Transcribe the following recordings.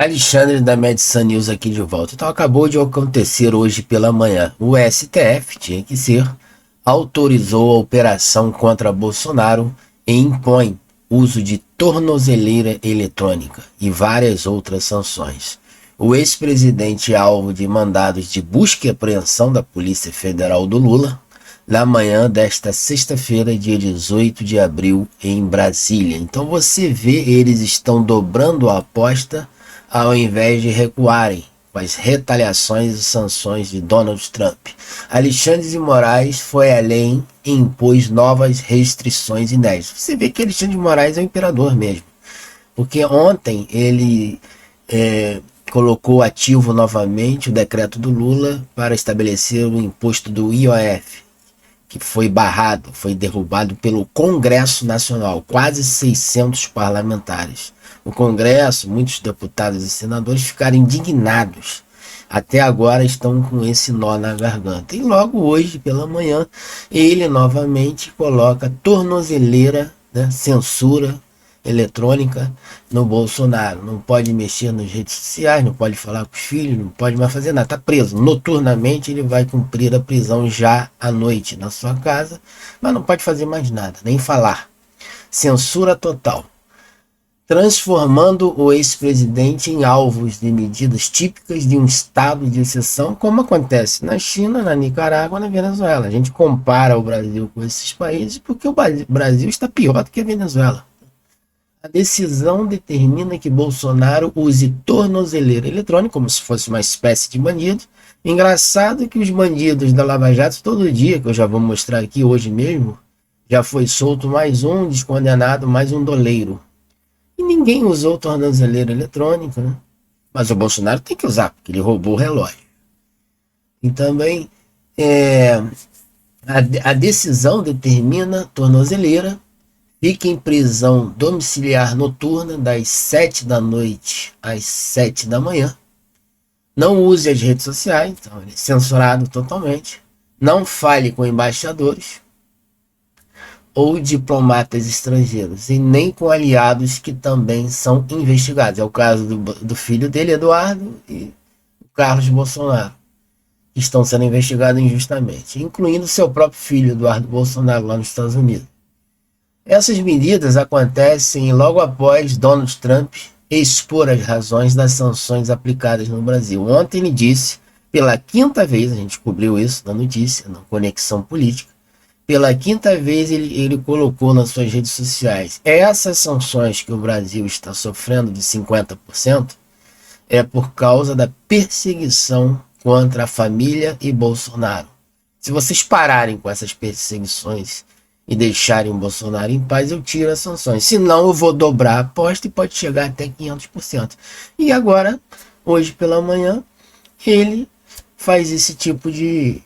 Alexandre da Medicine News aqui de volta. Então, acabou de acontecer hoje pela manhã. O STF, tinha que ser, autorizou a operação contra Bolsonaro e impõe uso de tornozeleira eletrônica e várias outras sanções. O ex-presidente é alvo de mandados de busca e apreensão da Polícia Federal do Lula na manhã desta sexta-feira, dia 18 de abril, em Brasília. Então você vê, eles estão dobrando a aposta ao invés de recuarem com as retaliações e sanções de Donald Trump. Alexandre de Moraes foi além e impôs novas restrições inéditas. Você vê que Alexandre de Moraes é o imperador mesmo, porque ontem ele colocou ativo novamente o decreto do Lula para estabelecer o imposto do IOF, que foi barrado, foi derrubado pelo Congresso Nacional, quase 600 parlamentares. O Congresso, muitos deputados e senadores ficaram indignados. Até agora estão com esse nó na garganta. E logo hoje, pela manhã, ele novamente coloca tornozeleira, né, censura eletrônica no Bolsonaro. Não pode mexer nas redes sociais, não pode falar com os filhos, não pode mais fazer nada. Está preso. Noturnamente ele vai cumprir a prisão já à noite na sua casa, mas não pode fazer mais nada, nem falar. Censura total. Transformando o ex-presidente em alvos de medidas típicas de um estado de exceção, como acontece na China, na Nicarágua, na Venezuela. A gente compara o Brasil com esses países porque o Brasil está pior do que a Venezuela. A decisão determina que Bolsonaro use tornozeleira eletrônica, como se fosse uma espécie de bandido. Engraçado que os bandidos da Lava Jato, todo dia, que eu já vou mostrar aqui hoje mesmo, já foi solto mais um descondenado, mais um doleiro. E ninguém usou tornozeleira eletrônica, né? Mas o Bolsonaro tem que usar, porque ele roubou o relógio. E também a decisão determina tornozeleira. Fica em prisão domiciliar noturna das 7 da noite às 7 da manhã. Não use as redes sociais, então ele é censurado totalmente. Não fale com embaixadores ou diplomatas estrangeiros e nem com aliados que também são investigados. É o caso do filho dele, Eduardo, e o Carlos Bolsonaro, que estão sendo investigados injustamente, incluindo seu próprio filho, Eduardo Bolsonaro, lá nos Estados Unidos. Essas medidas acontecem logo após Donald Trump expor as razões das sanções aplicadas no Brasil. Ontem ele disse, pela quinta vez, a gente cobriu isso na notícia, na Conexão Política, pela quinta vez ele colocou nas suas redes sociais: essas sanções que o Brasil está sofrendo de 50% é por causa da perseguição contra a família e Bolsonaro. Se vocês pararem com essas perseguições e deixarem o Bolsonaro em paz, eu tiro as sanções. Senão eu vou dobrar a aposta e pode chegar até 500%. E agora, hoje pela manhã, ele faz esse tipo de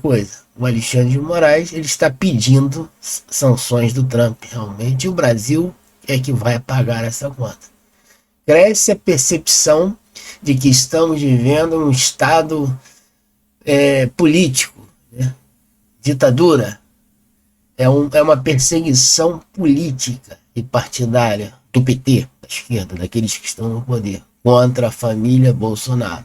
coisa. O Alexandre de Moraes, ele está pedindo sanções do Trump, realmente, e o Brasil é que vai pagar essa conta. Cresce a percepção de que estamos vivendo um estado político, né? Ditadura. É uma perseguição política e partidária do PT, da esquerda, daqueles que estão no poder, contra a família Bolsonaro,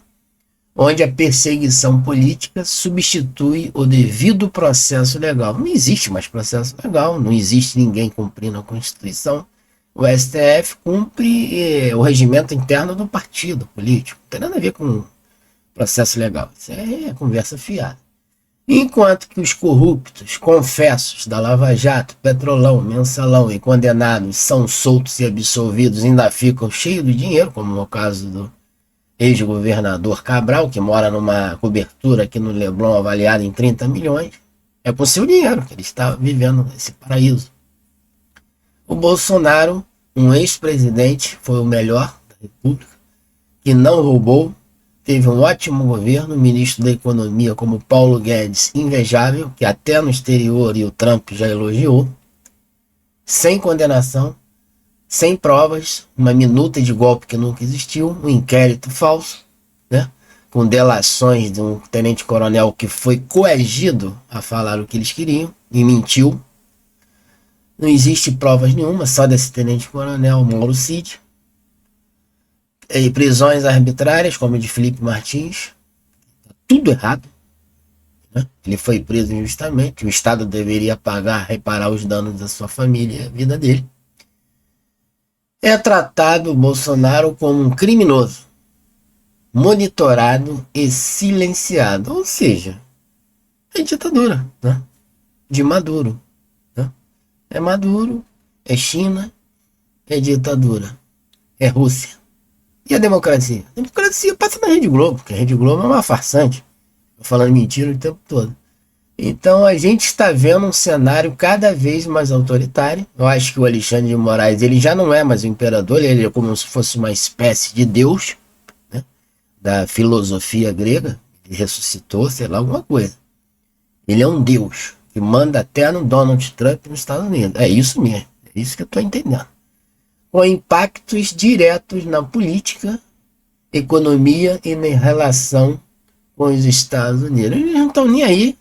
onde a perseguição política substitui o devido processo legal. Não existe mais processo legal, não existe ninguém cumprindo a Constituição. O STF cumpre o regimento interno do partido político. Não tem nada a ver com processo legal. Isso é conversa fiada. Enquanto que os corruptos, confessos da Lava Jato, Petrolão, Mensalão e condenados são soltos e absolvidos, ainda ficam cheios de dinheiro, como no caso do ex-governador Cabral, que mora numa cobertura aqui no Leblon avaliada em 30 milhões, é com seu dinheiro que ele está vivendo nesse paraíso. O Bolsonaro, um ex-presidente, foi o melhor da República, que não roubou, teve um ótimo governo, ministro da Economia como Paulo Guedes, invejável, que até no exterior e o Trump já elogiou, sem condenação, sem provas, uma minuta de golpe que nunca existiu, um inquérito falso, né, com delações de um tenente-coronel que foi coagido a falar o que eles queriam e mentiu. Não existe provas nenhuma, só desse tenente-coronel Mauro Cid. E prisões arbitrárias, como a de Felipe Martins, tudo errado. Né? Ele foi preso injustamente, o Estado deveria pagar, reparar os danos da sua família e a vida dele. É tratado o Bolsonaro como um criminoso, monitorado e silenciado, ou seja, é ditadura, né? De Maduro. Né? É Maduro, é China, é ditadura, é Rússia. E a democracia? A democracia passa na Rede Globo, porque a Rede Globo é uma farsante, falando mentira o tempo todo. Então a gente está vendo um cenário cada vez mais autoritário. Eu acho que o Alexandre de Moraes ele já não é mais o imperador, ele é como se fosse uma espécie de deus, né, da filosofia grega. Ele ressuscitou, sei lá, alguma coisa. Ele é um deus que manda até no Donald Trump nos Estados Unidos. É isso mesmo, é isso que eu estou entendendo. Com impactos diretos na política, economia e na relação com os Estados Unidos. Eles não estão nem aí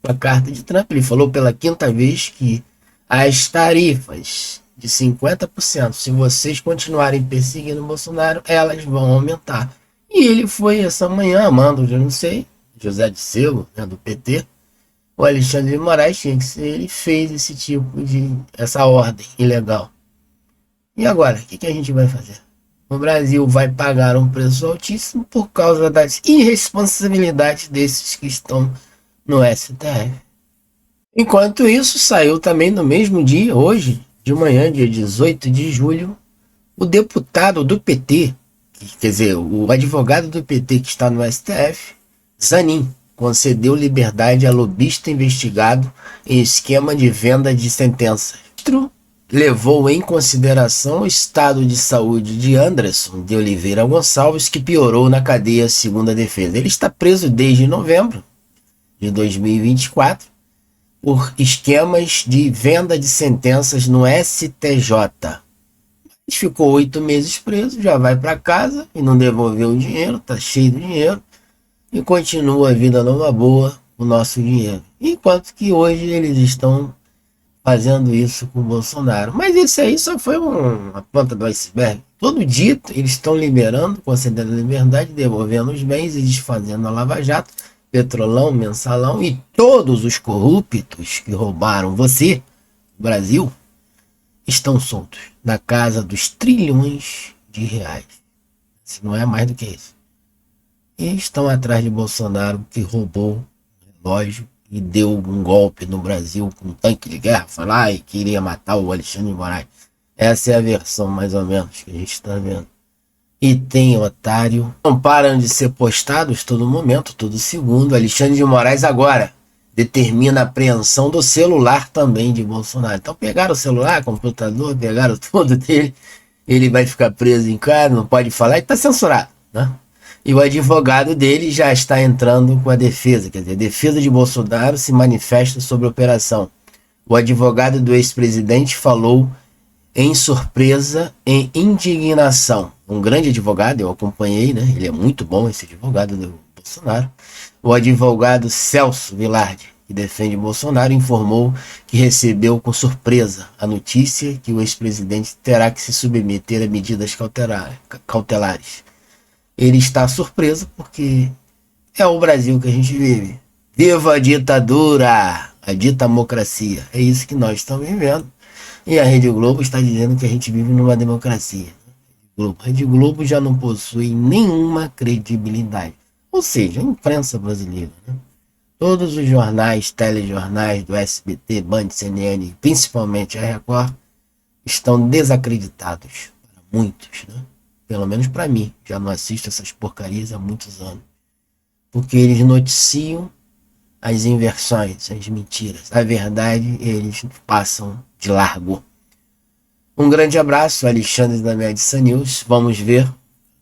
com a carta de Trump. Ele falou pela quinta vez que as tarifas de 50%, se vocês continuarem perseguindo o Bolsonaro, elas vão aumentar. E ele foi essa manhã, amando, eu não sei, José Dirceu, né, do PT, o Alexandre de Moraes tinha que ser, ele fez esse tipo de, essa ordem ilegal. E agora, o que a gente vai fazer? O Brasil vai pagar um preço altíssimo por causa das irresponsabilidades desses que estão no STF. Enquanto isso, saiu também no mesmo dia, hoje, de manhã, dia 18 de julho, o deputado do PT, quer dizer, o advogado do PT que está no STF, Zanin, concedeu liberdade a lobista investigado em esquema de venda de sentenças. Levou em consideração o estado de saúde de Anderson de Oliveira Gonçalves, que piorou na cadeia, segundo a defesa. Ele está preso desde novembro de 2024 por esquemas de venda de sentenças no STJ. Ele ficou 8 meses preso, já vai para casa e não devolveu o dinheiro, está cheio de dinheiro e continua a vida numa boa, o nosso dinheiro. Enquanto que hoje eles estão fazendo isso com o Bolsonaro. Mas isso aí só foi uma ponta do iceberg. Todo dia eles estão liberando, concedendo liberdade, devolvendo os bens e desfazendo a Lava Jato, Petrolão, Mensalão e todos os corruptos que roubaram você, Brasil, estão soltos na casa dos trilhões de reais. Se não é mais do que isso. E estão atrás de Bolsonaro, que roubou o relógio e deu um golpe no Brasil com um tanque de guerra, foi lá e queria matar o Alexandre de Moraes. Essa é a versão, mais ou menos, que a gente está vendo. E tem otário. Não param de ser postados todo momento, todo segundo. Alexandre de Moraes agora determina a apreensão do celular também de Bolsonaro. Então pegaram o celular, computador, pegaram tudo dele. Ele vai ficar preso em casa, não pode falar e está censurado, né? E o advogado dele já está entrando com a defesa, quer dizer, a defesa de Bolsonaro se manifesta sobre a operação. O advogado do ex-presidente falou em surpresa e indignação. Um grande advogado, eu acompanhei, né? Ele é muito bom, esse advogado do Bolsonaro. O advogado Celso Vilardi, que defende Bolsonaro, informou que recebeu com surpresa a notícia que o ex-presidente terá que se submeter a medidas cautelares. Ele está surpreso porque é o Brasil que a gente vive. Viva a ditadura, a ditamocracia. É isso que nós estamos vivendo. E a Rede Globo está dizendo que a gente vive numa democracia. A Rede Globo já não possui nenhuma credibilidade. Ou seja, a imprensa brasileira, né? Todos os jornais, telejornais do SBT, Band, CNN, principalmente a Record, estão desacreditados para muitos, né? Pelo menos para mim, já não assisto essas porcarias há muitos anos. Porque eles noticiam as inversões, as mentiras. A verdade, eles passam de largo. Um grande abraço, Alexandre da Médica News. Vamos ver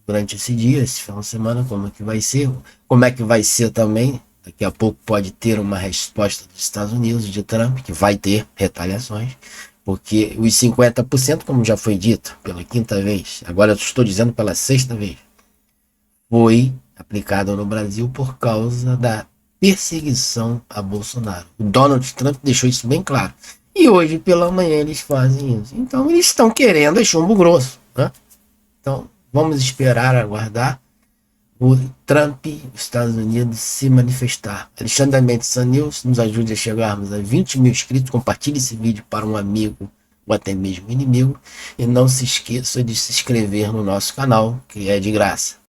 durante esse dia, esse final de semana, como é que vai ser. Como é que vai ser também. Daqui a pouco pode ter uma resposta dos Estados Unidos, de Trump, que vai ter retaliações. Porque os 50%, como já foi dito pela quinta vez, agora eu estou dizendo pela sexta vez, foi aplicado no Brasil por causa da perseguição a Bolsonaro. O Donald Trump deixou isso bem claro. E hoje pela manhã eles fazem isso. Então eles estão querendo chumbo grosso, né? Então Vamos esperar, aguardar o Trump, os Estados Unidos, se manifestar. Alexandre da Mente Sun News, nos ajude a chegarmos a 20 mil inscritos. Compartilhe esse vídeo para um amigo ou até mesmo inimigo. E não se esqueça de se inscrever no nosso canal, que é de graça.